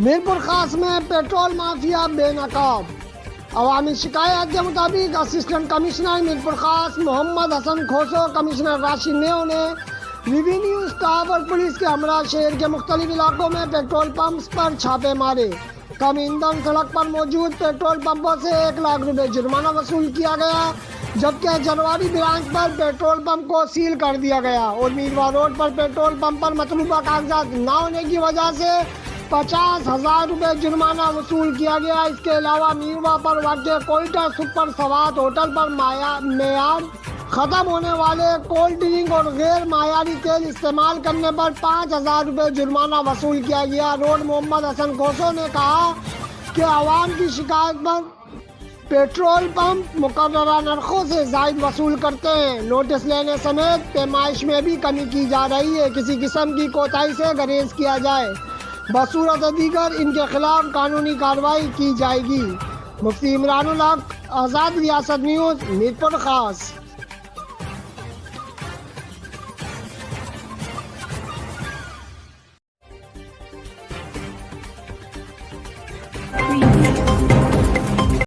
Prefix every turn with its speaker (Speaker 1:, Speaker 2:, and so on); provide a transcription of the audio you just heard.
Speaker 1: میرپور خاص میں petrol mafia بے نقاب۔ عوامی شکایات کے مطابق اسسٹنٹ کمشنر میرپور خاص محمد حسن کھوسو، کمشنر راشد نیو نے ریونیو اسٹاف اور پولیس کے ہمراہ شہر کے مختلف علاقوں میں پیٹرول پمپس پر چھاپے مارے۔ کم ایندھن سڑک پر موجود پیٹرول پمپوں سے 1 لاکھ روپے جرمانہ وصول کیا گیا، جبکہ جلواری برانچ پر پیٹرول پمپ کو سیل کر دیا گیا اور میرواہ روڈ پر پیٹرول پمپ پر مطلوبہ کاغذات نہ ہونے کی وجہ سے 50,000 روپے جرمانہ وصول کیا گیا۔ اس کے علاوہ میرواہ پر واقع کوئٹہ سپر سوات ہوٹل پر معیار ختم ہونے والے کولڈ ڈرنک اور غیر معیاری تیل استعمال کرنے پر 5,000 روپے جرمانہ وصول کیا گیا۔ روڈ محمد حسن کھوسو نے کہا کہ عوام کی شکایت پر پیٹرول پمپ مقررہ نرخوں سے زائد وصول کرتے ہیں۔ نوٹس لینے سمیت پیمائش میں بھی کمی کی جا رہی ہے۔ کسی قسم کی کوتاہی سے گریز کیا جائے، بصورت دیگر ان کے خلاف قانونی کارروائی کی جائے گی۔ مفتی عمران الحق، آزاد ریاست نیوز، میرپور خاص۔
Speaker 2: Preview.